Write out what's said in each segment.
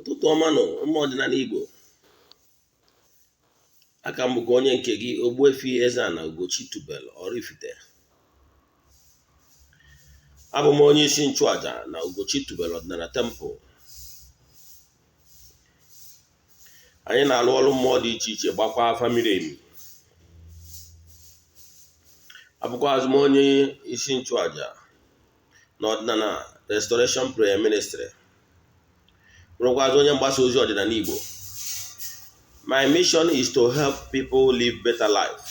Ụtụtụ ọma nọ ụmụ ọdịnala Igbo. Aka m bụkwa onye nke gị Ogbuefi EZE-ANA Ugochi tubelu oraifite. Abụ m onye isi nchụaja na Ugochi tubelu ọdịnala temple. Anyị na-alụ ọrụ mmụọ dị iche iche gbakwa afa miri emi. Abụkwazị m onye isi nchụaja na ọdịnala restoration prayer ministry. Bụrụkwazị onye mgbasa ozi ọdịnala Igbo. My mission is to help people live better life.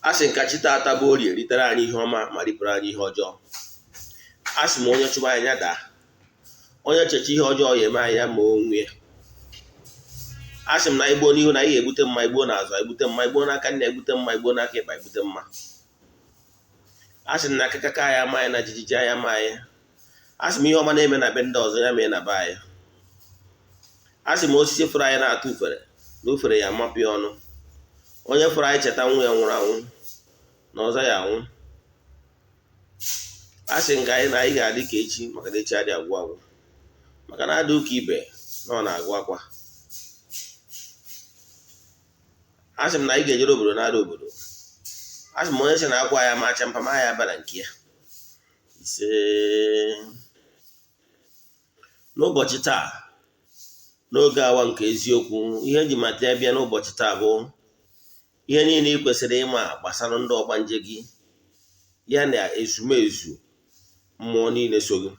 Asị nka chi tata bụ orie ritere anyị ihe ọma ma ripụrụ anyị ihe ọjọọ. Asị m onye chụba anyị daa. Onye cheche ihe ọjọọ ya eme anyị ya ma onwe ya. Asị m na igbo n'ihu na ihe ebute mma, igbo n'azụ ebute mma, igbo n'aka nna ebute mma, igbo n'aka ịkpa ebute mma. Asị m na akaka ya ma anyị na jijiji ya ma anyị. Asị m ihe ọma na-eme na be ndị ọzọ ya mee na be anyị. Asị m osisi fụrụ anyị na-atụ ufere na ufere ya amapịa ọnụ. Onye fụrụ anyị cheta nwa ya nwụrụ anwụ na ọzọ ya anwụ. Asị nke anyị na anyị ga-adị ka echi maka na echi adị agwụ agwụ, maka na adị ụka ibe na ọ na-agụ akwa. Asị m na anyị ga-ejere obodo na-ada obodo. Asị m onye si na akwa ya macha mpa ma ya bara nke ya. Ise n'ụbọchị taa, n'oge awa nke eziokwu, ihe nji mata ya bịa n'ụbọchị taa bụ ihe niile ị kwesịrị ịma gbasara ndị ọgbanje gị, ya na ezumezu mmụọ niile so gị,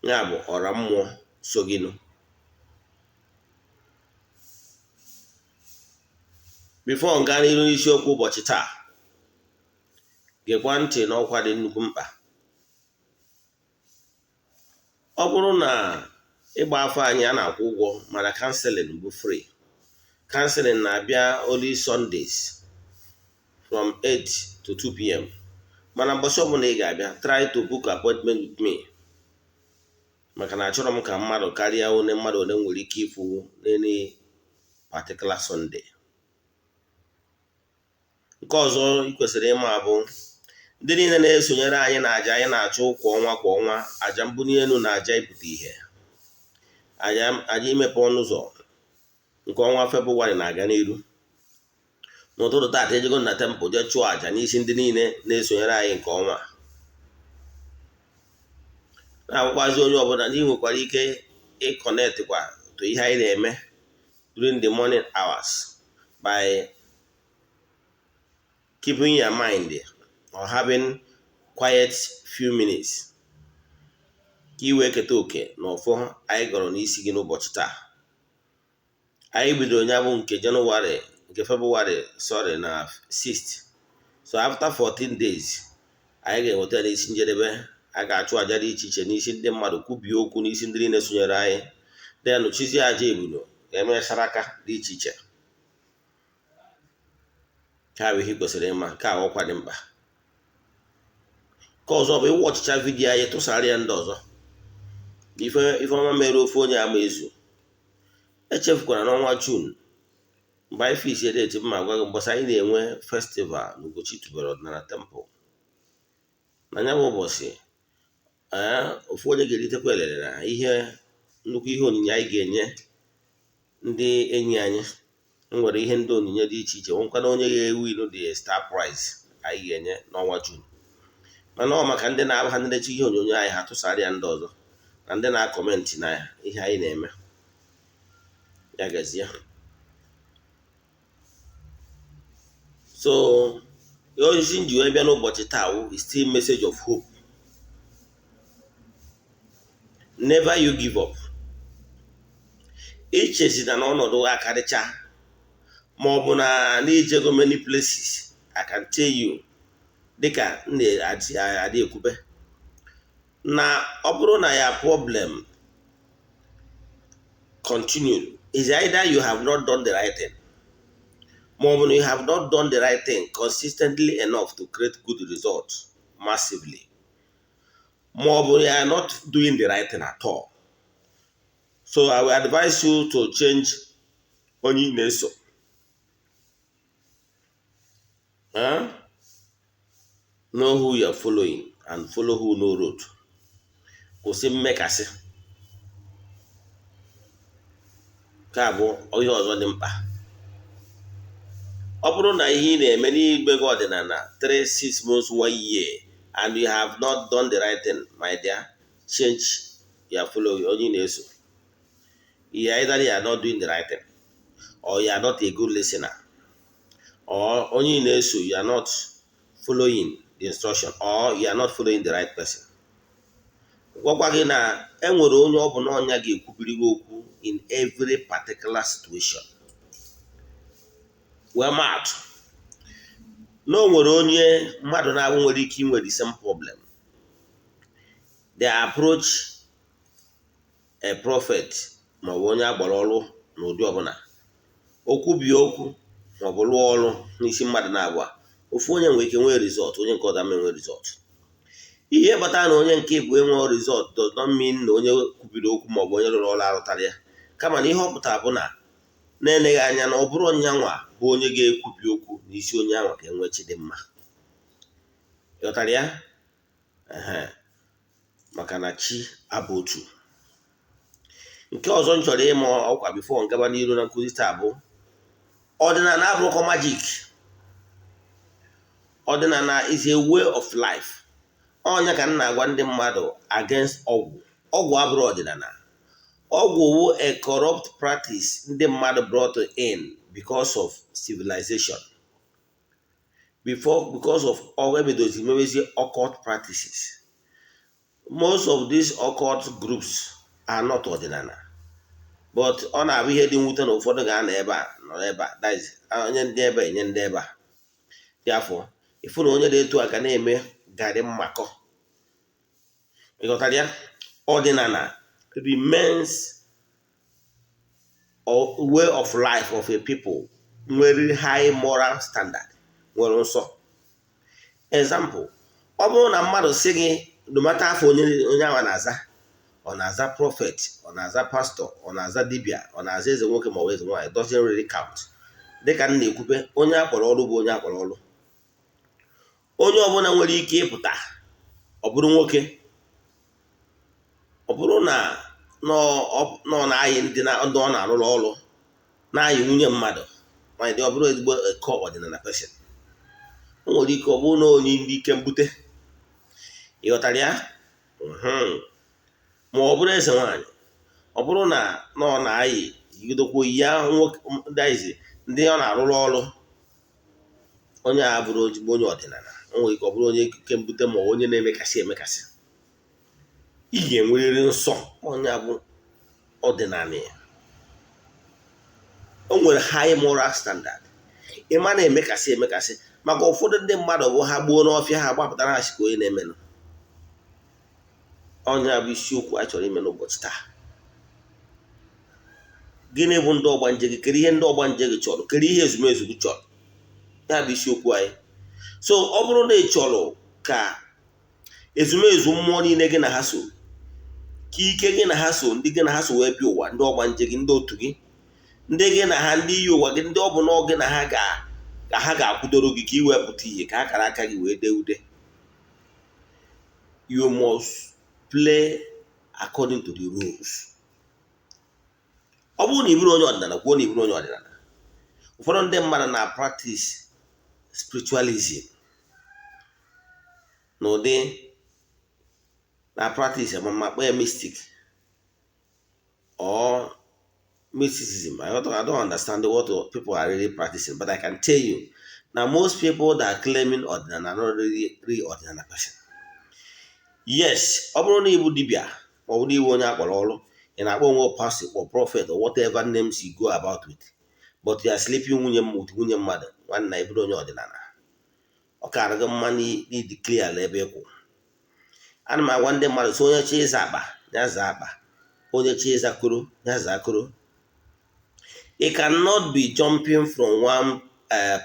ya bụ ọra mmụọ so gị nụ. Bifo m gaa n'iru n'isiokwu ụbọchị taa, gekwa ntị n'ọkwa dị nnukwu mkpa. Ọ bụrụ na ịgba afọ anyị a na-akwụ ụgwọ, mana counseling bụ free. Counseling na-abịa only Sundays from 8 to 2 p.m. Mana mbọsị ọbụla ị ga-abịa, try to book appointment with me, maka na achọrọ m ka mmadụ karịa one mmadụ one nwere ike ịfụ n'any particular Sunday. Nke ọzọ ị kwesịrị ịma bụ ndị niile na-esonyere anyị na aja anyị na-achụ kwa ọnwa aja mbuli elu na aja ibute ihe, aja imepe ọnụ ụzọ nke ọnwa Febụwarị na-aga n'iru. N'ụtụtụ taata ejego na temple jee chụọ aja n'isi ndị niile na-esonyere anyị nke ọnwa. Na-agwakwazị onye ọbụla na ị nwekwara ike ịkọnetịkwa to ihe anyị na-eme during the morning hours by keeping your mind or having quiet few minutes, ka i wee keta oke n'ọfọ anyị gọrọ n'isi gị n'ụbọchị taa. Anyị bidoro ya bụ nke Febụwarị na 6th. So after 14 days anyị ga-enweta n'isi njedebe. A ga-achụ aja dị iche iche n'isi ndị mmadụ, kwubie okwu n'isi ndị niile sonyere anyị, then chizie aja ebuno ga-eme saraka dị iche iche. Ka bụ ihe kwesịrị ịma, ka ọkwa dị mkpa. Ka ọzọ bụ ịwụ ọchịcha vidiyo anyị tụsara ya ndị ọzọ. Ife ọma mere ofe onye ama ezu. Echefukwara n'ọnwa June mgbe anyị fisi edeti ma gwa gị mbọsị anyị na-enwe festival na Ugochi tubelu ọdịnala temple. Na ya bụ ụbọchị ofu onye ga-eritekwa elele na nnukwu ihe onyinye anyị ga-enye ndị enyi anyị. Nwere ihe ndị onyinye dị iche iche, nwekwana onye ga-ewu ilo dị star prize anyị ga-enye n'ọnwa June. Mana ọ maka ndị na-aba ha nlechi ihe onyonyo anyị, ha tụsara ya ndị ọzọ, na ndị na-akọmentị na ihe anyị na-eme. Ya gazie. So ozi nji wee bịa n'ụbọchị taa is still message of hope. Never you give up. Ichezina na ọnọdụ akarịcha, ma ọ bụ na n'ijego many places. I can tell you, dịka na-adị ekwube, na ọ bụrụ na ya problem continue, is either you have not done the right thing, ma ọ bụ na you have not done the right thing consistently enough to create good results massively, ma ọ bụ you are not doing the right thing at all. So I will advise you to change onye ị na-eso. Know who you are following and follow who know road. kwụsị mmekasị. Nke a bụ ihe ọzọ dị mkpa. Ọ bụrụ na ihe ị na-eme n'igbe gị ọdịnala 3, 6 months, 1 year and you have not done the right thing, my dear, change your follow onye na-eso. Either you are not doing the right thing, or you are not a good listener, or onye na-eso you are not following the instruction, or you are not following the right person. Gwakwa gị na enwere onye ọ bụ na ọnya ga-ekwubiri gị okwu in every particular situation. Well, mad. No nwere onye mmadụ na-abụ nwere ike inwe the same problem. They approach a prophet ma ọ bụ onye agbara ọrụ n'ụdị ọbụla. Okwu bi okwu ma ọ bụ lụọ ọrụ n'isi mmadụ na-abụọ. Ofu onye nwere ike nwee result, onye nke ọzọ enwe result. Ihe kpatara na onye nke bụ enwe result does not mean na onye kwubiri okwu ma ọ bụ onye rụrụ ọrụ arụtara ya. Kama na ihe ọ pụtara bụ na na-eleghị anya na ọ bụrụ onyanwa bụ onye ga-ekwubi okwu n'isi onye ahụ ka enwe chi dị mma. Ịghọtara ya? Maka na chi abụ otu. Nke ọzọ m chọrọ ịma ọkwa bifo ngaba n'iru na nkụzi taa bụ ọdịnala abụrụkọ magic. Ọdịnala is a way of life. Ọnya ka m na-agwa ndị mmadụ against ọgwụ. Ọgwụ abụrụ ọdịnala. Ọgwụ wụ a corrupt practice ndị mmadụ brought in because of civilization. Because of ebidozi mewezie occult practices. Most of these occult groups are not ọdịnala. But ọ na-abụ ihe dị mwute na ụfọdụ ga-anọ ebe a nọ ebe a. That is, onye ndị ebe enye ndị ebe a. Therefore, ịfụ na onye dị etu a ga na-eme garị mmakọ. Ịghọtara ya? Ọdịnala remains a way of life of a people nwere high moral standard, nwere nsọ. Example, ọ bụrụ na mmadụ sị gị no matter afọ onye ahụ na-aza, ọ na-aza prophet, ọ na-aza pastor, ọ na-aza dibia, ọ na-aza eze nwoke ma ọ bụ eze nwaanyị, doesn't really count. Dịka m na-ekwube, onye akpọrọ ọrụ bụ onye akpọrọ ọrụ. Onye ọbụla nwere ike ịpụta ọ bụrụ nwoke, ọ bụrụ na nọ na-ayị ndị ọ na-arụrụ ọrụ na-ayị nwunye mmadụ nwanyị dị, ọ bụrụ ezigbo eko ọdịnala person. O nwere ike ọ bụrụ na onye ndị ike mbute. Ịghọtara ya? Ma ọ bụrụ eze nwaanyị, ọ bụrụ na ọ na-ayị yigidokwa ya ndị ọ na-arụrụ ọrụ, onye a bụrụ ezigbo onye ọdịnala. O nwere ike ọ bụrụ onye ike mbute ma onye na-emekasị emekasị. Ị ga-enwerịrị nsọ onye bụ ọdịnala ya. O nwere high moral standard. Ịma na-emekasị emekasị maka ụfọdụ ndị mmadụ bụ ha gbuo n'ọfịa ha gbapụtara ha ka onye na-emenụ. Onye bụ isiokwu a chọrọ ime n'ụbọchị taa. Gịnị bụ ndị ọgbanje gị? Kedu ihe ndị ọgbanje gị chọrọ? Kedu ihe ezumezu gị chọrọ? Ya bụ isiokwu anyị. So ọ bụrụ na ị chọrọ ka ezumezu mmụọ niile gị na ha so, ka ike gị na ha so, ndị gị na ha so wee bịa ụwa, ndị ọgbanje gị, ndị otu gị, ndị gị na ha, ndị iyi ụwa gị, ndị ọ bụ na gị na ha ga-akwụdoro gị ka iwepụta ihe ka akara aka gị wee dee ude. You must play according to the rules. Ọ bụrụ na ịbụrụ onye ọdịnala, kwuo na ịbụrụ onye ọdịnala. Ụfọdụ ndị mmadụ na-practice spiritualism n'ụdị na practice amama kpọọ ya mystic or mysticism. I don't understand what people are really practicing, but I can tell you now most people that are claiming ordinary are not really ordinary person. Yes, ọ bụrụ na ịbụ dibia ma ọ bụ na ịbụ onye akpọrọ ọrụ, ị na-akpọ onwe pastor or prophet or whatever names you go about with, but you are sleeping with nwunye mmadụ, nwanna ịbụrụ onye ọdịnala. Ọ kara gị mma n'ịdị clear ebe ịkwụ. Ana m agwa ndị mmadụ so onye chi ịza akpa ya zaa akpa, onye chi ịza koro ya zaa koro. It cannot be jumping from one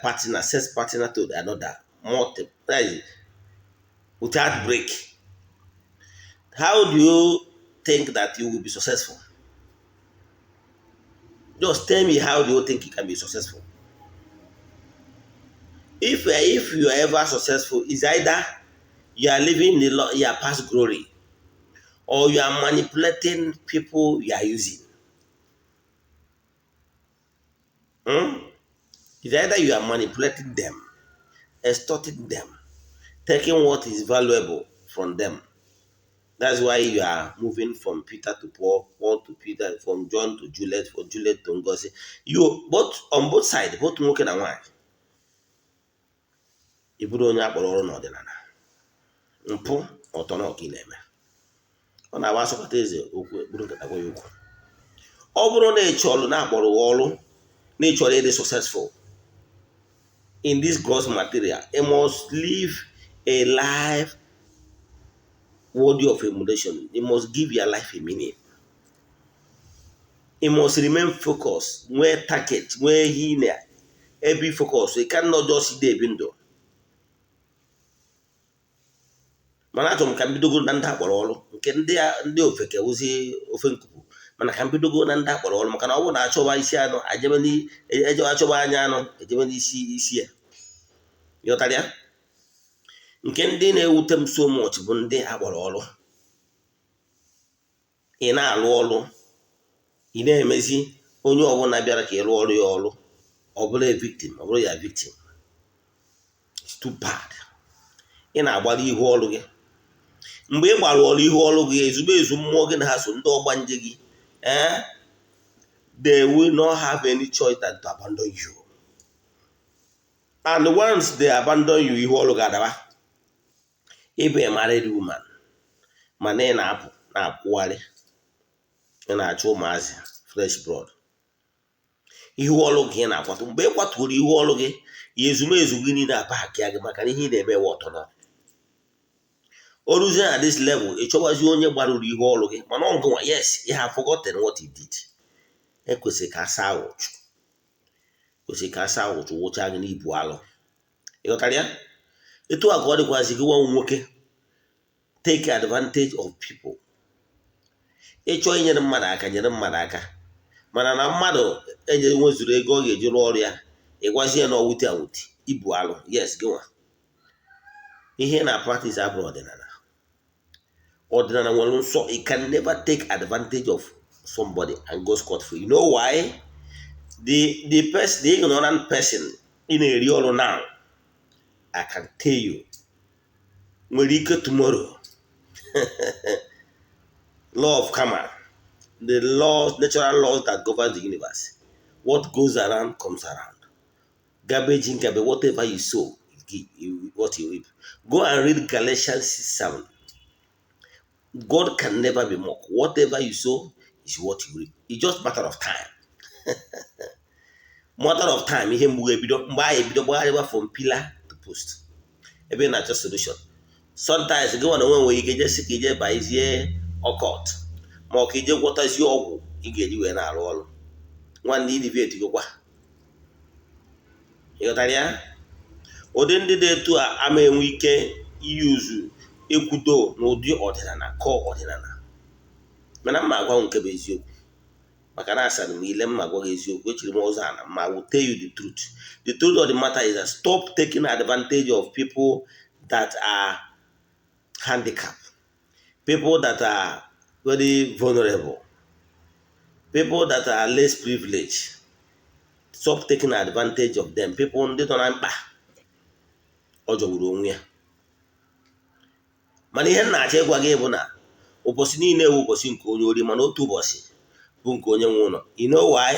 partner, sex partner to another, without break. How do you think that you will be successful? Just tell me, how do you think you can be successful? If you are ever successful, is either you are living your past glory, or you are manipulating people you are using. It's either you are manipulating them, extorting them, taking what is valuable from them. That's why you are moving from Peter to Paul, Paul to Peter, from John to Juliet, from Juliet to Ngozi. You both on both sides, both nwoke na nwanyị. Ị bụrụ onye akpọrọ ọrụ n'ọdịnala. Mpụ ọtọ na ọka ị na-eme. Ọ na-agba asọkọta eze okwu bụrụ nkata gwa ya okwu. Ọ bụrụ na ịchọ ọrụ na-akpọrọ ọrụ na ịchọrọ ịdị successful in this gross material, it must live a life worthy of emulation. It must give your life a meaning. It must remain focused, where target, where he every focus. You cannot just see the window. Mana achọrọ m ka m bidogo na ndị akpọrọ ọrụ nke ndị ofeke ozi ofe nkuku, mana ka m bidogo na ndị akpọrọ ọrụ maka na ọ bụrụ na achọba isi anụ achọba anya anụ ejebe n'isi ya. Ịghọtara ya? Nke ndị na-ewute m so much bụ ndị akpọrọ ọrụ. Ị na-alụ ọrụ, ị na-emezi onye ọbụla bịara ka ị rụọ ọrụ ya ọrụ, ọ bụrụ a victim, ọ bụrụ ya victim. It's too bad. Ị na-agbara ihu ọrụ gị. Mgbe ị gbara ọrụ ihu ọrụ gị, ezumezu mmụọ gị na ha so ndị ọgbanje gị, they will not have any choice than to abandon you. And once they abandon you, ihu ọrụ gị adaba. Ị bụ a married woman, mana ị na-apụ na-akwụgharị, ị na-achọ ụmụazị fresh blood. Ihu ọrụ gị na-akwatu. Mgbe ị kwaturu ihu ọrụ gị, ya ezumezu gị niile abahakịa gị maka ihe ị na-eme ọtọ nọ. O ruzie at this level, ị chọwazi onye gbarụrụ ihu ọrụ gị, mana ọ ngụnwa, yes, you have forgotten what he did. Ekwesịrị ka asa ụchụ. Kwesịrị ka asa ụchụ wụcha gị n'ibu alụ. Ịghọtara ya? Etu a ka ọ dịkwazị gị nwa nwoke. Take advantage of people. Ịchọ inyere mmadụ aka, nyere mmadụ aka. Mana na mmadụ nwezuru ego ọ ga-eji rụọ ọrụ ya, ịgwazi ya na ọwụte awụte, ibu alụ. Yes, gị nwa. Ihe na practice abụrụ ọdịnala. Ọdịnala nwere nsọ. You can never take advantage of somebody and go scot-free. You know why? The ignorant person in a real now, I can tell you, when you get tomorrow, law of karma, the laws, natural laws that govern the universe, what goes around comes around. Garbage in garbage, whatever you sow, what you reap. Go and read Galatians 6:7. God can never be mocked. Whatever you sow is what you reap. It's just a matter of time. Matter of time. Ihe mgbe ebido from pillar to post. Ebe na just solution. Sometimes go on one way you get just ije by ezie occult. Ma ọ ka ije gwọtazi ọgwụ ị ga-eji wee na-arụ ọrụ. Nwanne ideviate gokwa. Ịghọtara ya? Ụdị ndị dị etu a ama enwe ike iyuzu ekwudo n'ụdị ọdịnala kọọ ọdịnala. Mana mma agwa nke bụ eziokwu. Maka na asara m ile mma agwa eziokwu, echiri m ụzọ ana ma I will tell you the truth. The truth of the matter is that stop taking advantage of people that are handicapped, people that are very vulnerable, people that are less privileged. Stop taking advantage of them. People ndị nọ na mkpa ọ jọgburu onwe ya. Mana ihe na-achọ ịgwa gị bụ na ụbọchị niile ewu ụbọchị nke onye ori, mana otu ụbọchị bụ nke onye nwe ụlọ. You know why?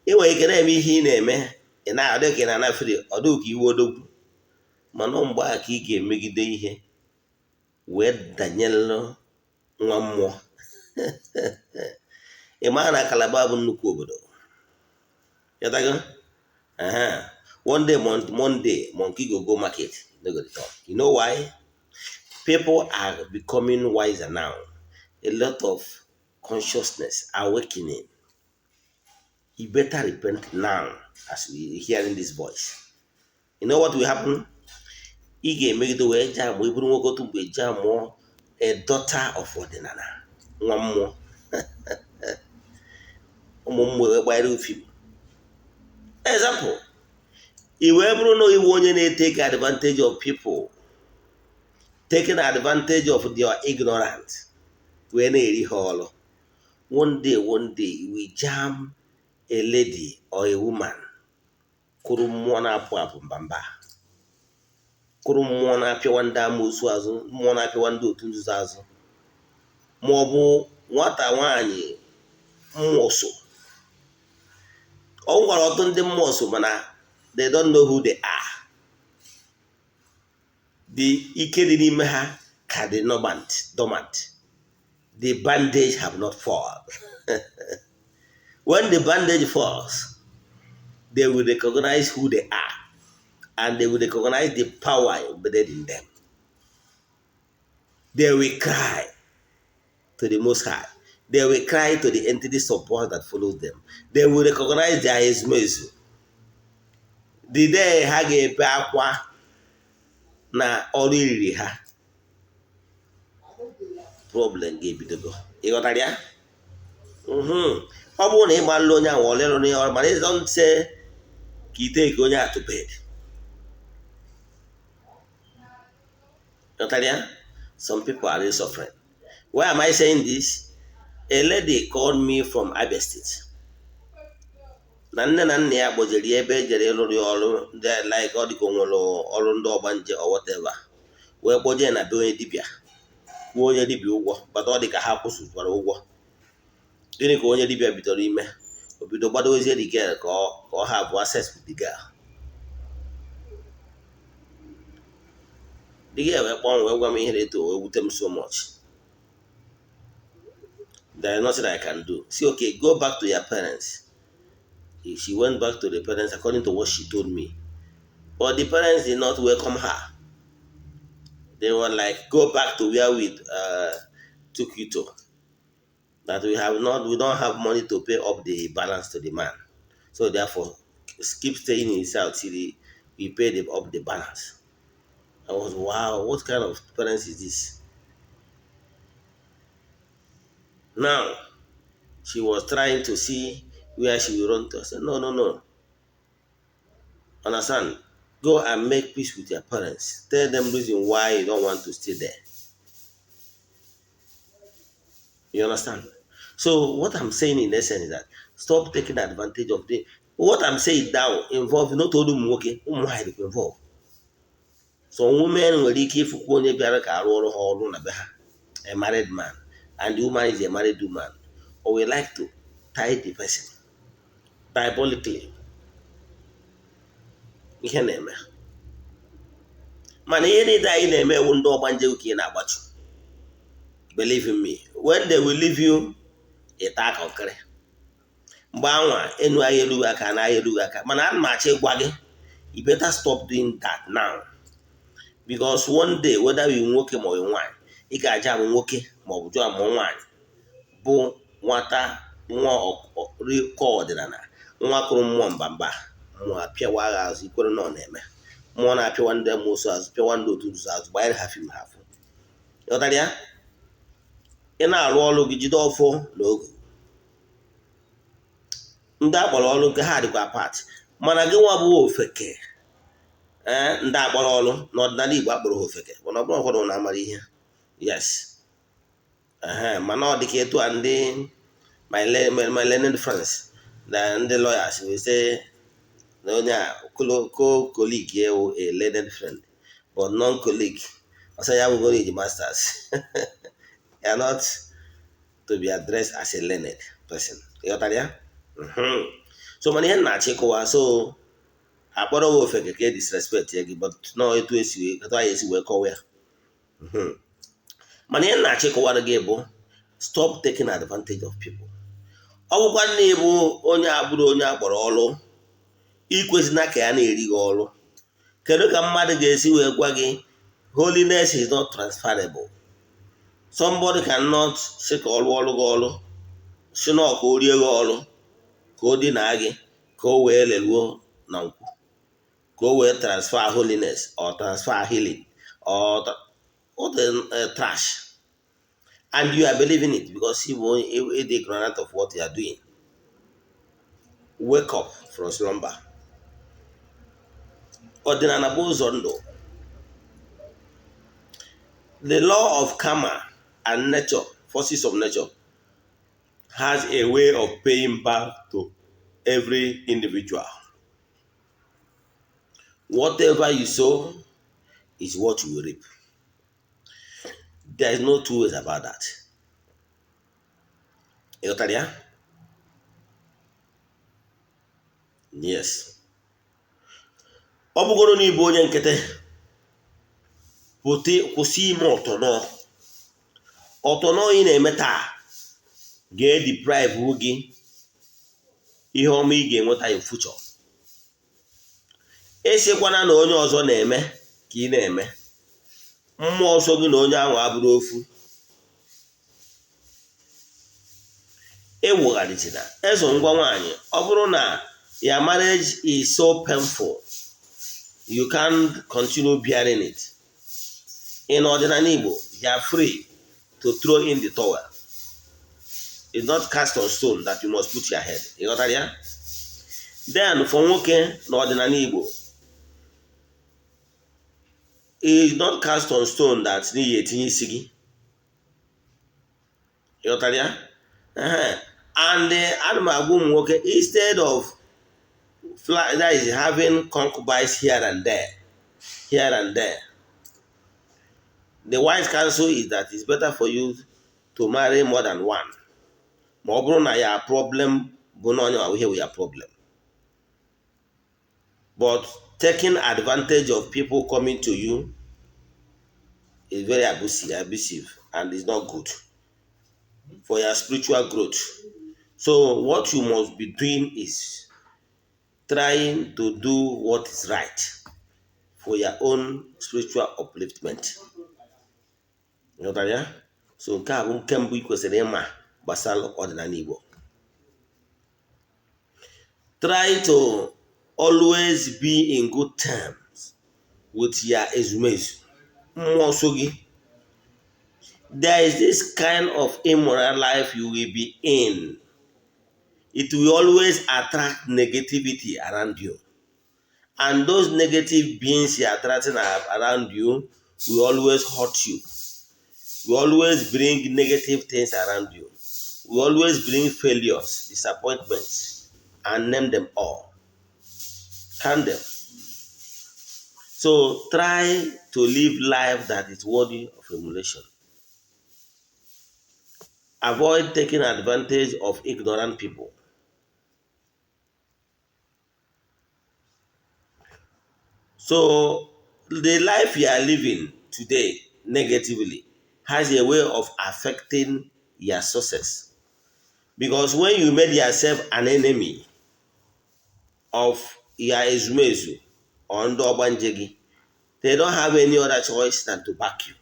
Ị nwere ike na-eme ihe ị na-eme, ị na-adị ka ị na-anafere ọdụ ka iwe odogwu, mana mgbe a ka ị ga-emegide ihe wee danyelụ nwa mmụọ. Ị maa na Kalaba bụ nnukwu obodo. Yatago? One day, Monday, monkey go market. They go to talk. You know why? People are becoming wiser now. A lot of consciousness awakening. You better repent now as we hearing this voice. You know what will happen? Ige make the way jam. We bring go to be jam more a daughter of Odinana. One more. Example. If ever know you want to take advantage of people, taking advantage of their ignorance, wee na-eri ha ọrụ. One day we jam a lady or a woman kụrụ mmụọ na-apụ apụ mbamba, kụrụ mmụọ na-apịawa ndị amoosu azụ, mmụọ na-apịawa ndị otu nzuzo azụ, ma ọ bụ nwata nwaanyị mmụọ so. Ọ gwara ọtụtụ ndị mmụọ so mana they don't know who they are. The ike dị n'ime ha ka dị dormant. The bandage have not fallen. When the bandage falls, they will recognize who they are, and they will recognize the power embedded in them. They will cry to the Most High. They will cry to the entity support that follows them. They will recognize their Ezumezu. The day ha ga-ebe akwa na ọrụ iriri ha, problem ga-ebidogo. Ịghọtara ya? Ọ bụrụ na ị gbalụ onye ahụ olelu na ọrụ, mana don't say ka ite ka onye a to bed. Ịghọtara ya? Some people are really suffering. Why am I saying this? A lady called me from Abia State. Na nne na nna ya gbojere ebe ejere ịlụrụ ọrụ like ọ dịka onwere ọrụ ndị Ogbanje or whatever, wee kpoje na be onye dibịa, kwuo onye dibịa ụgwọ, bata ọ dịka ha kwụsịkwara ụgwọ. Gịnị ka onye dibịa bidoro ime? O bido gbadozie the girl ka ọ have access with the girl. The girl wee kpọọ m wee gwa m ihe na-eto, wee wute m so much. There is nothing I can do. See, okay, go back to your parents. She went back to the parents according to what she told me. But the parents did not welcome her. They were like, go back to where we took you to. That we don't have money to pay up the balance to the man. So therefore, keep staying in his house till we pay up the balance. I was, wow, what kind of parents is this? Now, she was trying to see where she will run to. I said, no. Understand? Go and make peace with your parents. Tell them the reason why you don't want to stay there. You understand? So what I'm saying in essence is that stop taking advantage of what I'm saying now involves not only nwoke, ụmụ nwanyị dịkwa involved. So women nwere ike ịfụkwa onye bịara ka arụ ọrụ ha ọrụ na be ha, a married man, and the woman is a married woman, or we like to tie the person diabolically. Ihe na-eme. Mana ihe niile anyị na-eme ewu ndị Ogbanje uke na-agbachu. Believe in me, when they will leave you, ịta aka okere. Mgbe anwa enu anyị erughị aka na anyị erughị aka. Mana ana m achọ ịgwa gị, you better stop doing that now. Because one day, whether you nwoke ma ọ nwanyị, ị ga-aja amụ nwoke ma ọ bụ jụọ amụ nwanyị, bụ nwata nwa rikọ ọdịnala, nwa kụrụ mmụọ mbamba, mmụọ apịawa agha azụ, ikwere na ọ na-eme. Mmụọ na-apịawa ndị amoosu azụ, pịawa ndị otu nzuzo azụ, gbanyere ha fim ha afọ. Ịghọtara ya? Ị na-arụ ọrụ gị jide ọfọ n'oge. Ndị akpọrọ ọrụ nke ha dịkwa apart. Mana gị nwa bụ ofeke. Ndị akpọrọ ọrụ n'ọdịnala Igbo akpọrọ ofeke. Mana ọ bụrụ ụfọdụ na-amara ihe. Yes. Mana ọ dịka etu a ndị my learned friends na ndị lawyers will say na onye a co-colleague ya a learned friend, but non-colleague. Also, ya will go to the masters. You are not to be addressed as a learned person. You got that? So many hen na chikowa so akpọrọ wo ofeke ke disrespect ya gị, but no etu esi wee kọwa ya. Mana hen na chikowa gị bụ stop taking advantage of people. Ọ bụkwa nne bụ onye abụrụ onye akpọrọ ọrụ, ikwesịna ka ya na-eri gị ọrụ. Kedu ka mmadụ ga-esi wee gwa gị holiness is not transferable? Somebody cannot say ka ọrụ gị ọrụ, si na ọka o rie gị ọrụ, ka o dina gị, ka o wee leluo na nkwu, ka o wee transfer holiness or transfer healing or the trash. And you are believing it because you are ignorant of what you are doing. Wake up from slumber. Odinana Igbo. The law of karma and nature forces of nature has a way of paying back to every individual. Whatever you sow is what you will reap. There is no two ways about that. Ịghọtara? Yes. Ọ bụgoro na ịbụ onye nkịtị, kwụsị ime ọtọnọ ị na-eme taa ga-ediprive gị ihe ọma ị ga-enweta in future. Esikwana na onye ọzọ na-eme ka ị na-eme. Mmụọ ọsọ gị na onye ahụ abụrụ ofu. Ewugharịchina ezo ngwa nwaanyị, ọ bụrụ na your marriage is so painful, you can't continue bearing it. In Odinana Igbo, you are free to throw in the towel. It's not cast on stone that you must put your head. You got that, yeah? Then, for nwoke na Odinana Igbo, it's not cast on stone that n'ihi etinye isi gị. You got that, yeah? And ana m agwa ụmụ nwoke, instead of that is having concubines here and there, the wise counsel is that it's better for you to marry more than one. Ma ọ bụrụ na ya problem bụ na onye ahụ with your problem. But taking advantage of people coming to you is very abusive and is not good for your spiritual growth. So what you must be doing is trying to do what is right for your own spiritual upliftment. You know that, yeah? So nke a bụ nke mbụ ị kwesịrị ịma gbasara ọdịnala Igbo. Try to always be in good terms with your Ezumezu. Mmụọ nsọ gị. There is this kind of immoral life you will be in. It will always attract negativity around you. And those negative beings you are attracting around you will always hurt you. Will always bring negative things around you. Will always bring failures, disappointments, and name them all. Count them. So try to live life that is worthy of emulation. Avoid taking advantage of ignorant people. So the life you are living today negatively has a way of affecting your success. Because when you made yourself an enemy of your Ezumezu or Ndi Ogbanje, they don't have any other choice than to back you.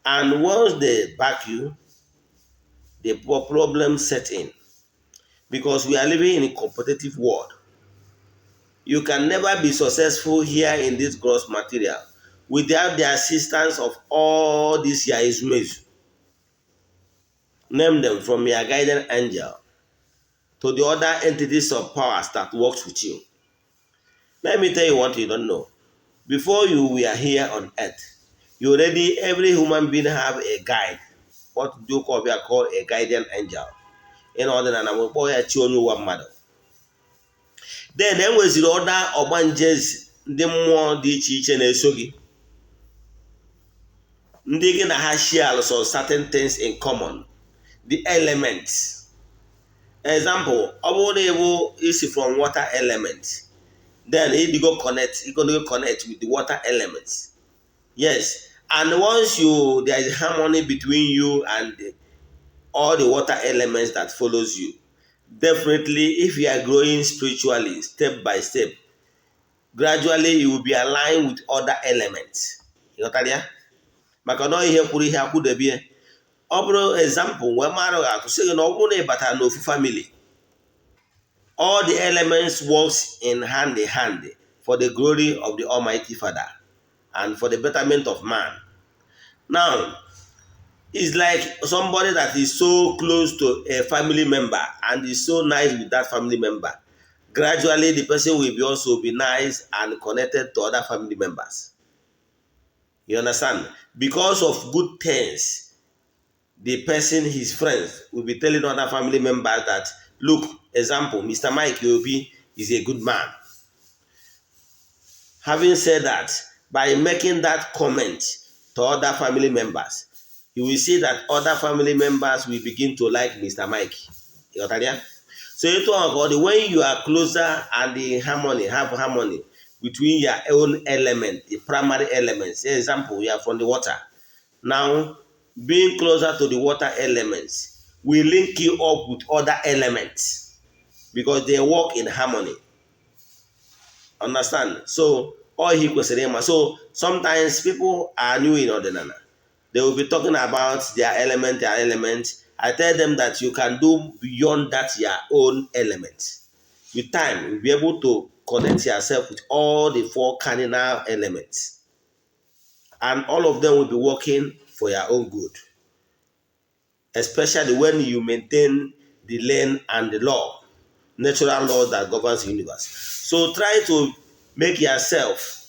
And once they back you, the problem set in. Because we are living in a competitive world. You can never be successful here in this gross material without the assistance of all these your Ezumezu. Name them from your guiding angel to the other entities of powers that works with you. Let me tell you what you don't know. Before you were here on earth, every human being have a guide. What do you call a guardian angel? In order to then enweziri other Ogbanjes ndị mmụọ dị iche iche na-eso gị. Ndị gị na ha share some certain things in common. The elements. Example, ọ bụrụ na ịbụ isi from water element, then you go connect with the water elements. Yes, and once there is harmony between you and all the water elements that follows you, definitely if you are growing spiritually step by step, gradually you will be aligned with other elements. You got that? Maka na ihe kwuru ihe akwụdebie. Ọ bụrụ example, when mmadụ ga-atụ sị gị na ọ bụrụ na ịbata n'ofu family, all the elements works in hand for the glory of the Almighty Father and for the betterment of man. Now, it's like somebody that is so close to a family member and is so nice with that family member. Gradually, the person will also be nice and connected to other family members. You understand? Because of good things the person, his friends, will be telling other family members that, look, example, Mr. Mike Yobi is a good man. Having said that, by making that comment to other family members, you will see that other family members will begin to like Mr. Mike. You got that? So when you are closer and the harmony, have harmony between your own element, the primary elements. For example, you are from the water. Now, being closer to the water elements will link you up with other elements because they work in harmony. Understand? So, all he kwesịrị ịma. So, sometimes people are new in Odinana. They will be talking about their element. I tell them that you can do beyond that your own element. With time, you'll be able to connect yourself with all the 4 cardinal elements. And all of them will be working for your own good. Especially when you maintain the lane and the law, natural law that governs the universe. So try to make yourself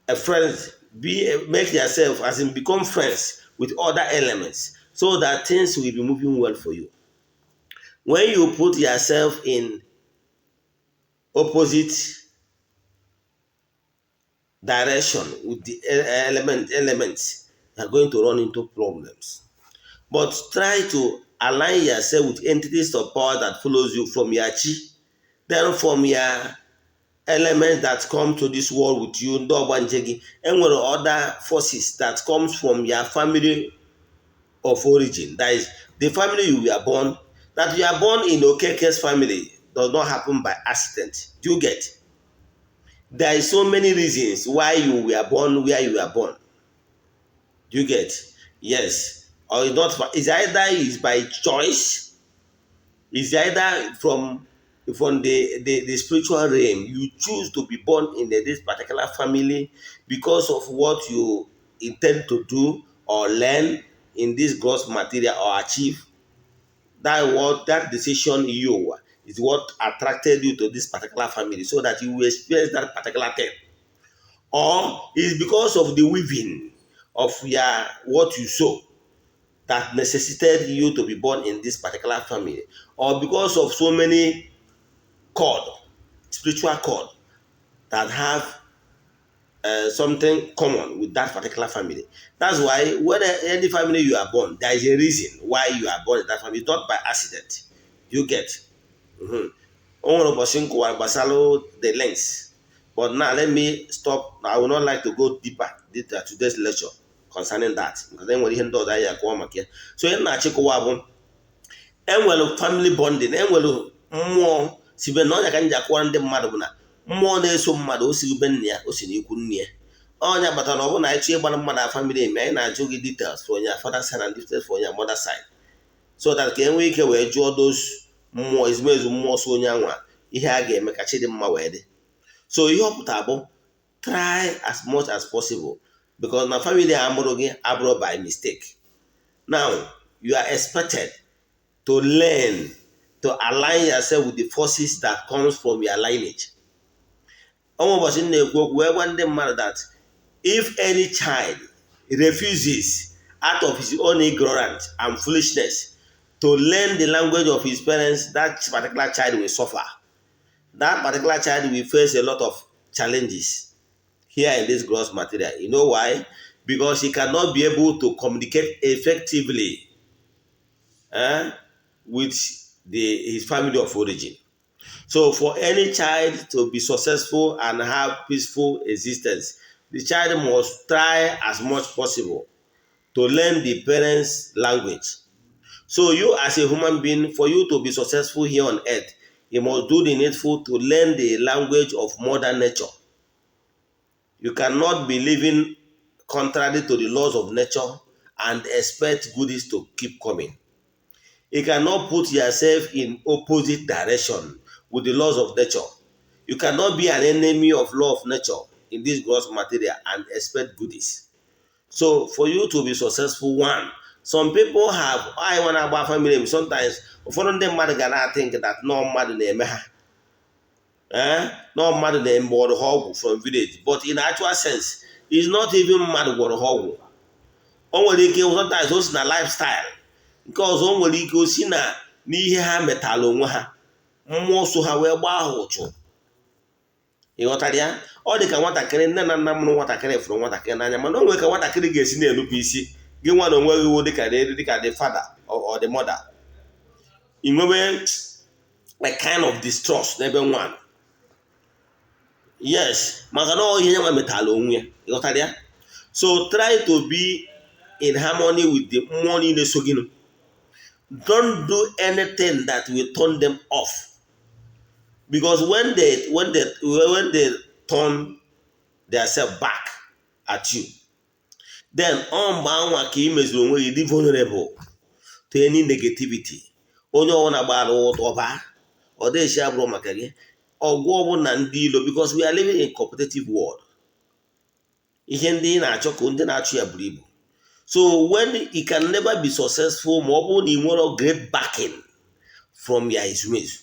a friend, make yourself as in become friends with other elements so that things will be moving well for you. When you put yourself in opposite direction with the elements, you are going to run into problems. But try to align yourself with entities of power that follows you from your chi, then from your elements that come to this world with you, Ndi Ogbanje, and other forces that comes from your family of origin. That is the family you were born. That you are born in Okeke's family does not happen by accident. Do you get? There is so many reasons why you were born where you were born. Do you get? Yes. Or it's not. It's either by choice. It's either from the spiritual realm. You choose to be born in this particular family because of what you intend to do or learn in this gross material or achieve. That decision is what attracted you to this particular family so that you will experience that particular thing. Or it's because of the weaving of what you sow that necessitated you to be born in this particular family, or because of so many spiritual cord that have something common with that particular family. That's why when any family you are born, there is a reason why you are born in that family. It's not by accident. You get? The lengths. But now let me stop. I would not like to go deeper to today's lecture concerning that. Because then when you handle that, so in Nachikowa, enwere family bonding, enwere mmụọ sibe na ọnya ka nji akwụwa ndị mmadụ bụ na mmụọ na-eso mmadụ o si be nna ya o si n'ikwu nne ya. Ọnya batara ọ bụ na ịchọ ịgbara mmadụ a family eme anyị na-ajụ gị details for your father side and details for your mother side, so that ka enwee ike wee jụọ those mmụọ ezumezu mmụọ so onye anwa ihe a ga-eme ka chi dị mma wee dị. So ihe ọ pụtara bụ try as much as possible, because na family amụrụ gị abụrụ by mistake. Now you are expected to learn to align yourself with the forces that comes from your lineage. Almost in the book, where one matter that if any child refuses out of his own ignorance and foolishness to learn the language of his parents, that particular child will suffer. That particular child will face a lot of challenges here in this gross material. You know why? Because he cannot be able to communicate effectively with his family of origin. So for any child to be successful and have peaceful existence, the child must try as much possible to learn the parents' language. So you as a human being, for you to be successful here on earth, you must do the needful to learn the language of Mother Nature. You cannot be living contrary to the laws of nature and expect goodies to keep coming. You cannot put yourself in opposite direction with the laws of nature. You cannot be an enemy of law of nature in this gross material and expect goodies. So for you to be successful, one, some people have, I want to about family, sometimes, for them mother gonna think that no mother name, no mother name from village. But in actual sense, it's not even mad what o nwere ike sometimes o si na lifestyle, nke ọzọ o nwere ike o si na n'ihe ha metala onwe ha, mmụọ so ha wee gbaa ha ụchụ. Ịghọtara ya? Ọ dị ka nwatakịrị, nne na nna mụrụ nwatakịrị fụrụ nwatakịrị n'anya, mana o nwere ka nwatakịrị ga-esi na-enupụ isi, gị nwa na onwe gị iwu dịka the father or the mother, ị nwebe a kind of distrust n'ebe nwa. Yes, maka na ihe ya nwa metala onwe ya. Ịghọtara ya? So try to be in harmony with the mmụọ niile so gị. Don't do anything that will turn them off, because when they turn themselves back at you, then mgbe anwa ka ị mezuru onwe gị dị vulnerable to any negativity. Onye ọbụla gbara ụtọba ọ dịghị abụrụ maka gị, ọgwụ ọbụla ndị ilo, because we are living in competitive world. Ihe ndị na-achọ ka ndị na-achụ ya buru ibu. So when you can never be successful ma ọ bụrụ na ị nwere great backing from your Ezumezu.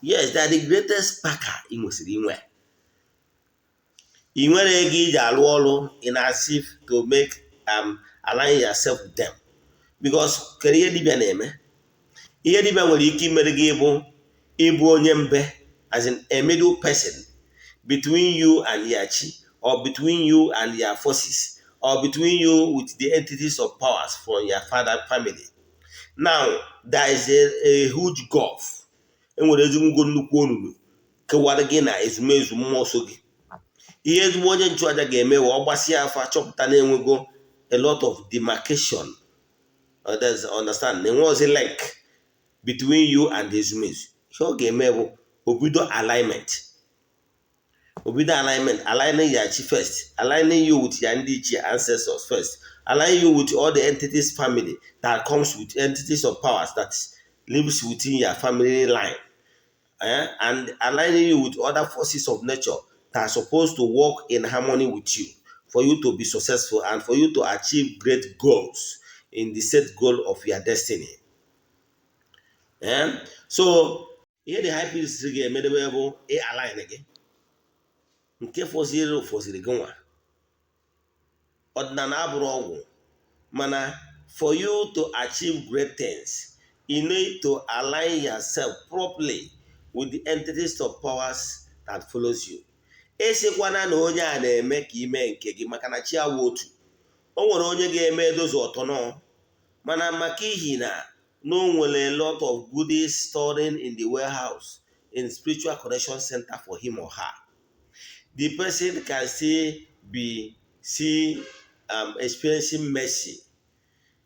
Yes, they are the greatest backer ị nwesịrị inwe. Ị nwere ego iji alụ ọrụ in as if to make align yourself with them, because kere ihe dibịa na-eme. Ihe dibịa nwere ike imere gị ịbụ onye mbe, as in a middle person between you and your chi, or between you and your forces, or between you with the entities of powers from your father family. Now, there is a huge gulf. Enwere ezigbo nnukwu onunu kewara gị na Ezumezu mmụọ so gị. Ihe ezigbo onye nchụaja ga-eme wa ọ gbasịa afa chọpụta na enwego a lot of demarcation. Understand? Na enwe ozi link between you and Ezumezu. Ihe ọ ga-eme bụ obido alignment. Aligning your chi first, aligning you with your Ndi ancestors first, aligning you with all the entities family that comes with entities of powers that lives within your family line, and aligning you with other forces of nature that are supposed to work in harmony with you for you to be successful and for you to achieve great goals in the set goal of your destiny. So here the high priest ga-emedebe bụ align gị. Nke fọsiri gị nwa. Ọdịnala abụrụ ọgwụ, mana for you to achieve great things, you need to align yourself properly with the entities of powers that follows you. Esekwana na onye a na-eme ka ime nke gị maka na chi awụ otu. O nwere onye ga-eme edozi ọtọ, mana maka ihi na no nwere a lot of goodies storing in the warehouse in spiritual connection center for him or her. The person can still be experiencing mercy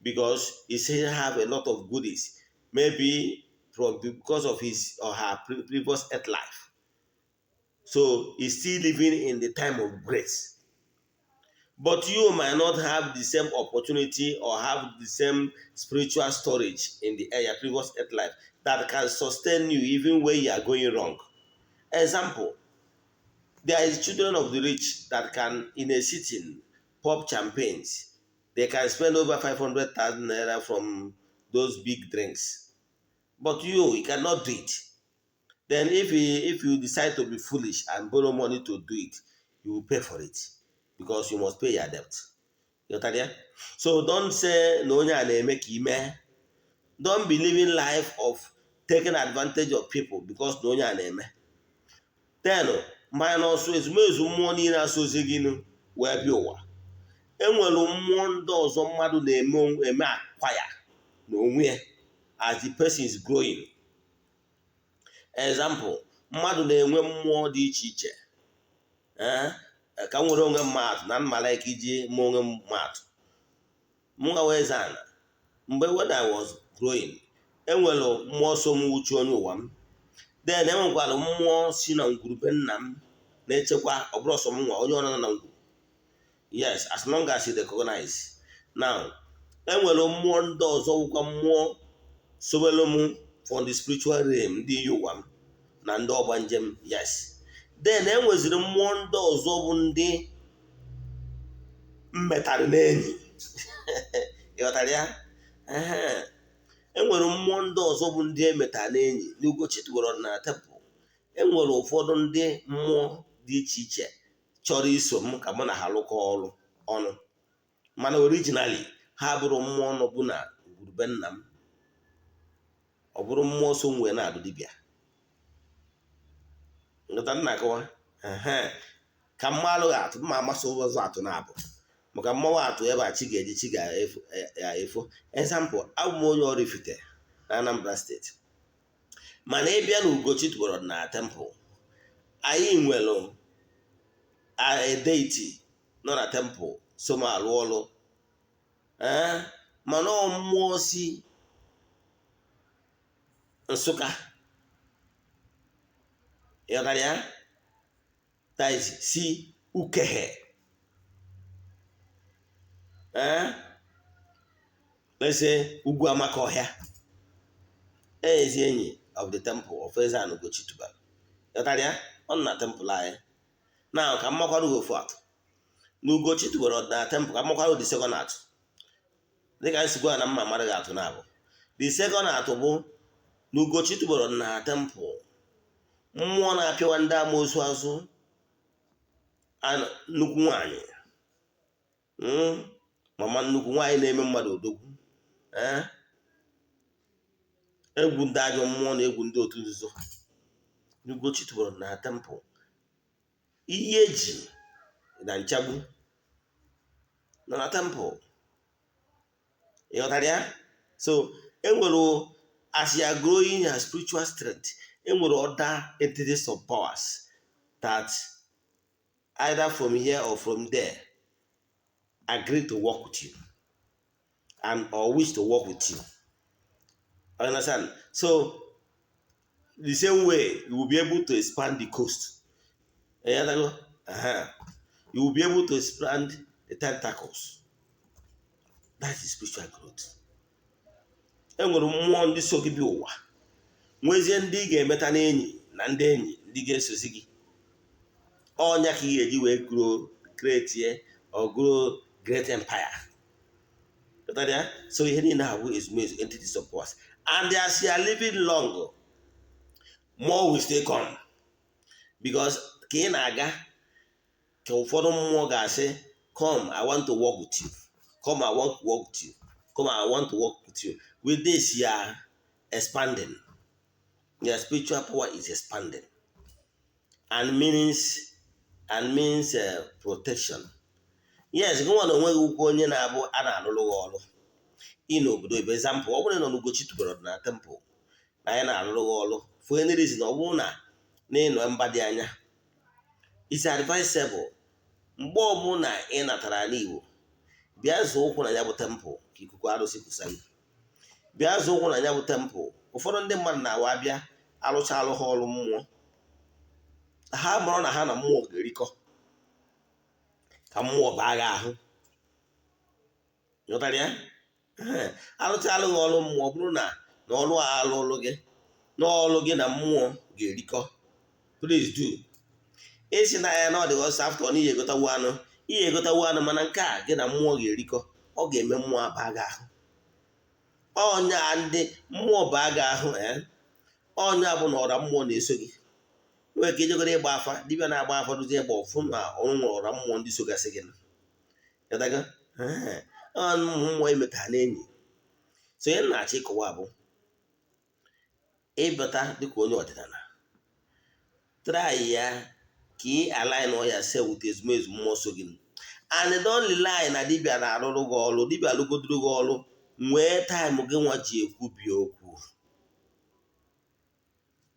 because he still have a lot of goodies, maybe because of his or her previous earth life. So he's still living in the time of grace. But you might not have the same opportunity or have the same spiritual storage in your previous earth life that can sustain you even when you are going wrong. Example, there is children of the rich that can, in a sitting, pop champagnes. They can spend over 500,000 naira from those big drinks. But you cannot do it. Then if you decide to be foolish and borrow money to do it, you will pay for it because you must pay your debt. You know? So don't say no make ime. Don't be living life of taking advantage of people because no name. Then minus Ezumezu mmụọ niile asọzi gị wee bịa ụwa. Enwere mmụọ ndị ọzọ mmadụ na-eme akwaya n'onwe ya as the person is growing. Example, mmadụ na-enwe mmụọ dị iche iche. Ka nwere onwe mmadụ na mmalike iji mee onwe mmadụ. Mụnwa EZE-ANA, mgbe when I was growing, enwere mmụọ so m uchu onye ụwa m. Then enwekwara mmụọ si na ngwurube nna m na-echekwa ọbụrụ ọsọ m nwa onye ọ nọ na ngwuru. Yes, as long as you recognize. Now, enwere mmụọ ndị ọzọ wụkwa mmụọ sobelu m from the spiritual realm ndị ụwa m na ndị ọgbanje m. Yes. Then enweziri mmụọ ndị ọzọ bụ ndị mmetara n'enyi. Ịghọtara ya? Enwere mmụọ ndị ọzọ bụ ndị emetara n'enyi n'Ugochi tụgoro na temple. Enwere ụfọdụ ndị mmụọ dị iche iche chọrọ iso m ka mụ na ha lụkọ ọrụ ọnụ. mana originally ha bụrụ mmụọ nọbụ na ngwurube nna m, ọ bụrụ mmụọ so nwee na-adụ dibịa. Ngụta nna akọwa ka mmalụ atụ mma amasị ụzọ atụ na-abụ maka mmanwụ atụ ebe a chi ga-eji chi ga-efo. Example, abụ m onye oraifite na Anambra steeti, mana ịbịa na Ugochi tubelu na temple, anyị nwere deity nọ na temple so ma alụ ọlụ mana mmụọ si Nsụka ịghọtara ya, taizi si Ukehe ese ugwu amaka ọhịa, ezi enyi of the temple of Eze-Ana Ugochi tubelu. Ịghọtara ya, ọ na temple anyị na ka mmakwara ofu atụ na Ugochi tubelu na temple, ka mmakwara the second atụ dịka nsigwa na mma mara ga-atụ na abụ. The second atụ bụ na Ugochi tubelu na temple, mmụọ na-apịawa ndị amoosu azụ nnukwu nwanyị, mama nnukwu nwanyị na-eme mmadụ odogwu, egwu ndị ajọ mmụọ na egwu ndị otu nzuzo. Ugochi tubelu na temple, ihe eji na nchagbu nọ na temple. Ịghọtara ya? So enwere, as you are growing your spiritual strength, enwere other entities of powers that either from here or from there agree to work with you and or wish to work with you. Understand? So the same way you will be able to expand the coast. You will be able to expand the tentacles. That is spiritual growth. Enwere mmụọ ndị so gị bi ụwa, nwezie ndị ị ga-emeta n'enyi na ndị enyi ndị ga-esozi gị. Ọnya ka ị ga-eji wee grow, create or grow great empire. So ihe niile ahụ Ezumezu, entities of powers. And as you are living long, more will still come. Because ka ị na-aga ka ụfọdụ mmụọ ga-asị, come, I want to work with you. Come, I want to work with you. Come, I want to work with you. With this, you are expanding. Your spiritual power is expanding. And means protection. Yes, go on onwe gị onye na-abụ a na-alụrụ gị ọrụ n'obodo ebe. Example, ọ bụrụ na Ugochi tubelu na temple na anyị na-alụrụ gị ọrụ for any reason, ọ bụrụ na ịnọ mba dị anya, it's advisable mgbe ọbụla ị natara n'Igbo, bịa zụọ ụkwụ na ya bụ temple ka ikuku arụsị kwụsa gị. Bịa zụọ ụkwụ na ya bụ temple. Ụfọdụ ndị mmadụ na-awa bịa alụcha alụ ha ọrụ mmụọ, ha mụrụ na ha na mmụọ ga-erikọ ka mmụọ baa gị ahụ. Ịghọtara ya? Alụcha alụ gị ọrụ mmụọ, ọ bụrụ na ọrụ a alụlụ gị n'ọlụ gị na mmụọ ga-erikọ, please do. Esi na ya na ọ dị ọsọ after na ihe egotawu anụ, mana nke a gị na mmụọ ga-erikọ, ọ ga-eme mmụọ baa gị ahụ. Ọnya ndị mmụọ baa gị ahụ, ọnya bụ na ọra mmụọ na-eso gị. Nwere ka ijegoro ịgba afa, dibịa na-agba afa dozie ịgba ọfụ na ọrụ nwere ọra mmụọ ndị sogasị gị. Mmụọ emeta n'enyi. So ihe na-achọ ịkọwa bụ ịbata dịka onye ọdịnala, try ya ka ị align yourself with Ezumezu mmụọ so gị. And don't rely na dibịa na-arụrụ gị ọrụ, dibịa alụgodoro gị ọrụ, nwee time gị nwa ji ekwubi okwu.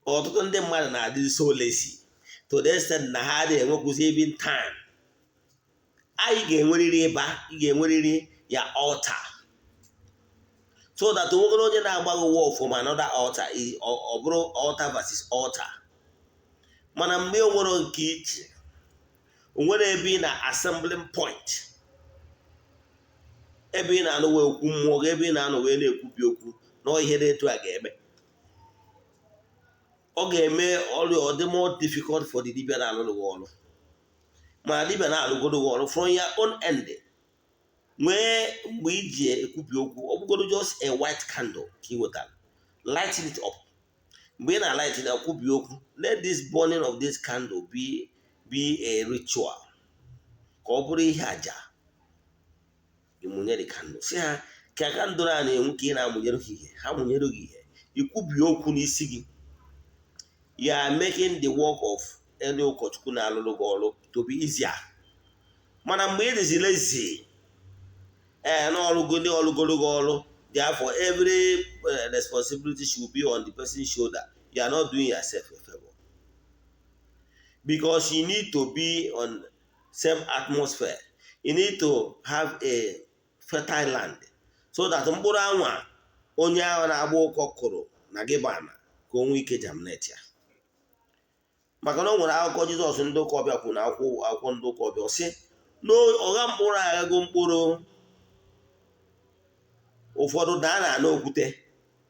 Ọtụtụ ndị mmadụ na-adị so lazy to the extent na ha adịghị enwekwụzi even time. Anyị ga-enwerịrị ịba, ị ga-enwerịrị ya altar, so that onwegoro onye na-agba gị war from another altar, ọ bụrụ altar versus altar. Mana mgbe o nwere nke iche, o nwere ebe ị na assembling point, ebe ị na-anụ wee okwu mmụọ gị, ebe ị na-anụ wee na-ekwubi okwu na ihe dị etu a ga-eme, ọ ga-eme ọrụ ọ dị more difficult for the dibịa na-alụrụ gị ọrụ. Ma dibịa na-alụgodo gị ọrụ from your own end, nwee mgbe iji ekwubi okwu, ọ bụgodo just a white candle ka ị wetara, lighting it up. Mgbe ị na-alight na ekwubi okwu, let this burning of this candle be a ritual, ka ọ bụrụ ihe aja. ịmụnye dị kandụl si ha ka kandụl a na-enwu ka ị na-amụnyere gị ihe ha mụnyere gị ihe ikwubi okwu n'isi gị. You are making the work of any ụkọchukwu na-alụrụ gị ọrụ to be easier. Mana mgbe ị dịzi lazy n'ọlụgo ndị ọlụgoro gị ọrụ, therefore every responsibility should be on the person's shoulder. You are not doing yourself a favor. Because you need to be on same atmosphere. You need to have a fertile land so that mkpụrụ anwa onye ahụ na-agba ụkọ kụrụ na gị bana ka o nwee ike germinate ya. Maka na o nwere akụkọ Jizọs ndị ụka ọbịa kwuru na akwụkwọ ndị ụka ọbịa sị na ọgha mkpụrụ aghago mkpụrụ ụfọdụ daa na ana okwute,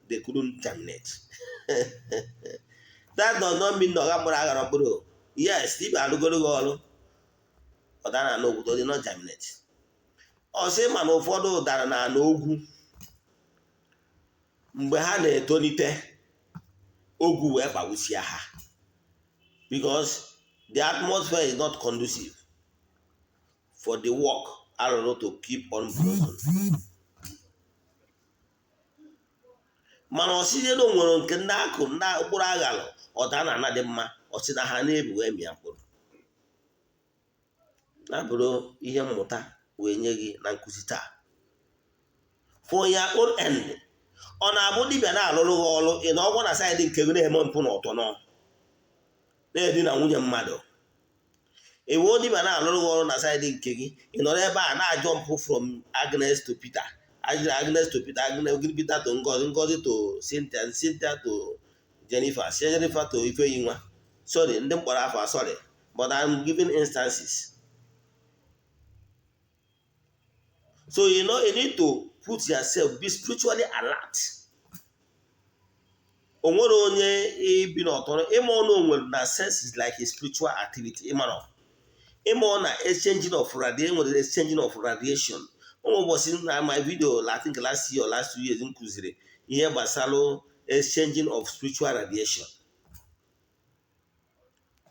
they couldn't germinate. That does not mean na ọgha mkpụrụ aghara mkpụrụ. Yes, if alụgoro gị ọrụ ọ dara na ana okwute, ọ dị not germinate. Ọ sị ma na ụfọdụ dara na ana ogwu, mgbe ha na-etolite ogwu wee kpagbusia ha, because the atmosphere is not conducive for the work arụrụ to keep on growing. Mana ọsịzie na nwere nke ndị akụ ndị mkpụrụ aghalụ ọda na ana dị mma, ọsị na ha na-ebu wee mịa mkpụrụ. Na-abụrụ ihe mmụta wee nye gị na nkụzi taa. For your own end, ọ na-abụ dibịa na-alụrụ gị ọrụ ị na ọgwụ na saịdị nke gị na-eme mpụ na ọtọ na-edi na nwunye mmadụ. Ewu dibịa na-alụrụ gị ọrụ na saịdị nke gị ị nọrọ ebe a na-ajọ mpụ from Agnes to Peter, Agnes to Peter, Peter to Ngozi, Ngozi to Cynthia, Cynthia to Jennifer, Jennifer to Ifeyinwa. Sorry, ndị mkpọrọ afọ, sorry, but I'm giving instances. So you need to put yourself, be spiritually alert. Onwere onye ibi n'ọtọrọ ịma ọnụ onwere na sense is like a spiritual activity. Ịma na exchanging of radiation. Ụbọchị na my video, I think last year or last 2 years, nkụziri ihe gbasara exchanging of spiritual radiation.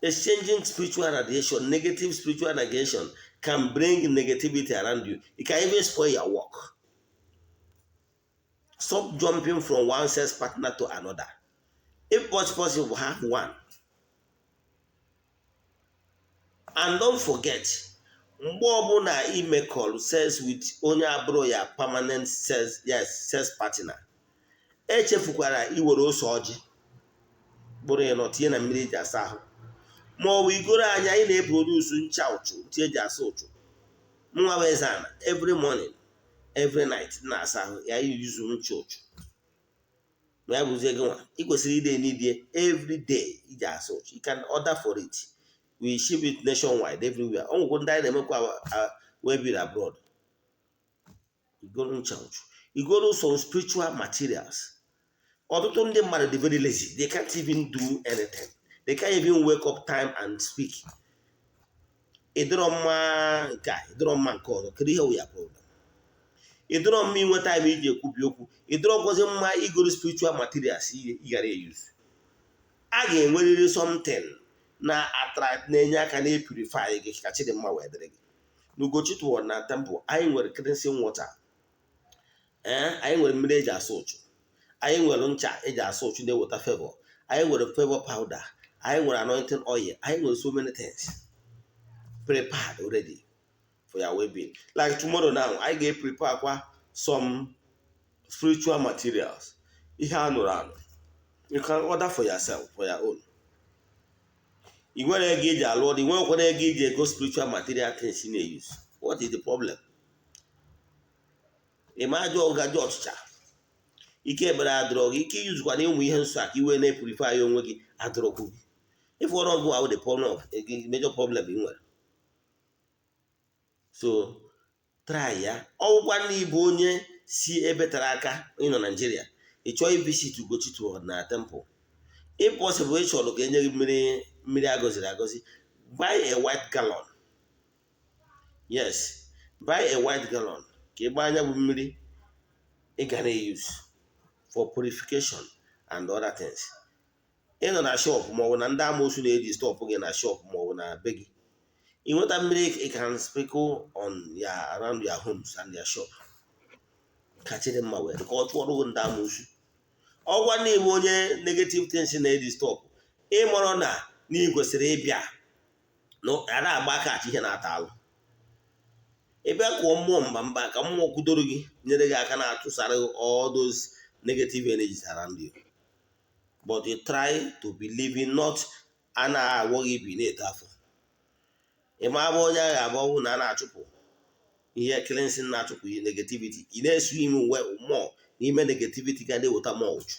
Exchanging spiritual radiation, negative spiritual radiation can bring negativity around you. It can even spoil your work. Stop jumping from one sex partner to another. If possible, have one. And don't forget, mgbe ọbụla imekọrọ sex with onye abụrụ ya permanent sex partner, echefukwara iwere ose ọjị bụrụ ya tinye na mmiri eji asa ahụ, ma ọ bụ igoro anya ị na-eproduce ncha ụchụ tie eji asa ụchụ. Nwa bụ Eze-Ana every morning every night na-asa ahụ ya yuzu ncha ụchụ. Ma ya bụzie gị nwa ị kwesịrị ide n'idie every day iji asa ụchụ. You can order for it. We ship it nationwide everywhere. Ọ nwụkwụ ndị anyị na-emekwa webiri abroad. Igoro ncha ụchụ, igoro some spiritual materials. Ọtụtụ ndị mmadụ dị very lazy. They can't even do anything. They can't even wake up time and speak. Ịdịrọ mma nke a, ịdịrọ mma nke ọzọ, kedu ihe wụ ya problem? Ịdịrọ mma inwe time iji ekwubi okwu, ịdịrọ gọzi mma igoro spiritual materials ị gara use. A ga-enwerịrị something na attract na-enye aka na purify gị ka Chidimma wee dịrị gị. N'Ugochi tụwara na temple, anyị nwere cleansing water. Anyị nwere mmiri eji asa ụchụ. Anyị nwere ncha eji asa ụchụ na-eweta favor. Anyị nwere favor powder. Anyị nwere anointing oil. Anyị nwere so many things prepared already for your well-being. Like tomorrow now, I get prepare some spiritual materials. Ihe anụrụ anụ. You can order for yourself, for your own. You want to engage a Lord, you want to engage a spiritual material things in use. What is the problem? Imagine ọgaji ọchịcha. Ike ebere adọrọ gị, ike use kwa na-enwe ihe nsọ aka iwe na-purify ya onwe gị adọrọkwu gị. If one of go the problem of a major problem in well. So try ya. Ọgwụkwa na ịbụ onye si ebe tara aka ịnọ Nigeria. Ị chọọ visit Ugochi to na temple. If possible, ị chọrọ ka enye gị mmiri agọziri agọzi, buy a white gallon. Yes, buy a white gallon. Ka ịgba anya bụ mmiri ị ga na-use for purification and other things. Ị nọ na shop ma ọ bụ na ndị amoosu na-eji stọpụ gị na shop ma ọ bụ na be gị. In water milk, it can sprinkle on around your homes and your shop. Catching them away. The culture will damage. Or one name onye negative things in the stop. A morona, Nigo Serebia. No, I don't back at you at all. Ebe akwụọ mmụọ mba mba ka mmụọ kwudoro gị nyere gị aka na-atụsara all those negative energies around you. But you try to be living not a na-agwọ gị bi na-eto afọ. Ịma abụ onye agha abụọ na a na-achụpụ ihe cleansing na-achụpụ ihe negativity. Ị na-esu ime mmụọ n'ime negativity ga na-eweta mmụọ uchu.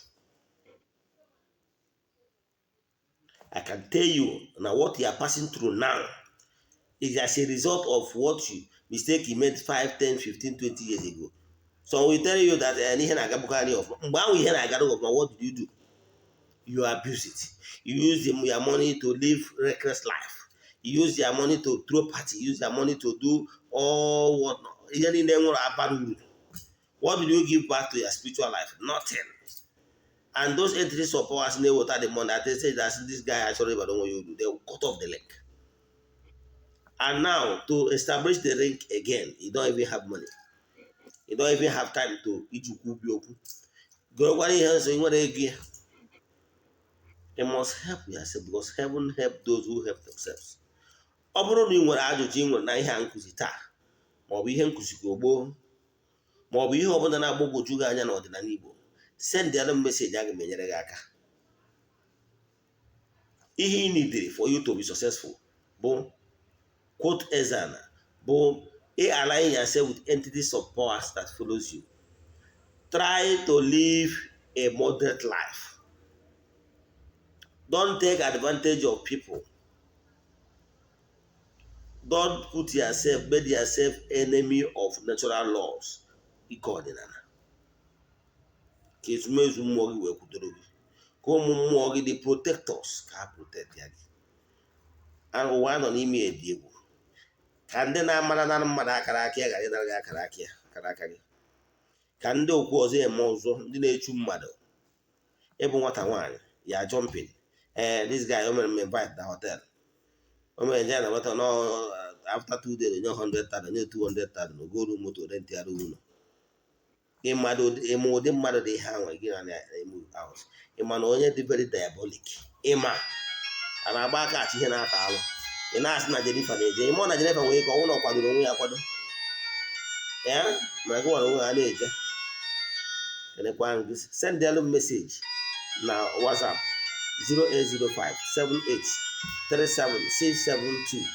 I can tell you now what you are passing through now is as a result of what mistake you made 5, 10, 15, 20 years ago. So we tell you that what did you do? You abuse it. You use your money to live reckless life. You use your money to throw party. You use your money to do all what. What did you give back to your spiritual life? Nothing. And those entities of powers in the water the money that they say that this guy actually but don't want you to do. They will cut off the leg. And now to establish the ring again, you don't even have money. You don't even have time to eat ukubioku. You must help yourself because heaven help those who help themselves. Ọ bụrụ na ị nwere ajụjụ ị nwere na ihe a nkụzi taa maọbụ ihe nkụzi gboo maọbụ ihe ọbụla na-agbagwoju gị anya n'ọdịnala Igbo, send the message aga m enyere gị aka. Ihe ị needed for you to be successful bụ quote EZE-ANA bụ align yourself with entities of powers that follows you. Try to live a moderate life. Don't take advantage of people. Don't put yourself, make yourself enemy of natural laws. Ike ọdịnala. Ka ezumezu mmụọ gị wee kwudoro gị. Ka ụmụ mmụọ gị dị protectors ka ha protect ya gị. Ụwa nọ n'ime edi egwu. Ka ndị na-amara na mmadụ akara aka ya ghara ịdara gị akara aka gị. Ka ndị okwu ọzọ eme ọzọ ndị na-echu mmadụ. Ịbụ nwata nwaanyị ya jumping. This guy o mere m invite na hotel. O mere nje na nwata no after 2 days nye 100,000 nye 200,000 no go room moto rent ya ụlọ. Ịma ụdị mmadụ dị ihe anwa gị na-eme house. Ịma na onye dị very diabolic. Ịma a na-agba aka achị ihe na-ata alụ. Ị na-asị na Jennifer na-eje. Ịma na Jennifer nwere ike ọnwụ na ọ kwadoro onwe ya akwado. Ya ma gị nwere onwe ha na-eje. Send them message na WhatsApp 0805 78 37 672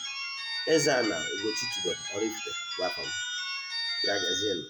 EZE-ANA Ugochi oraifite. Welcome. Ya gazienu.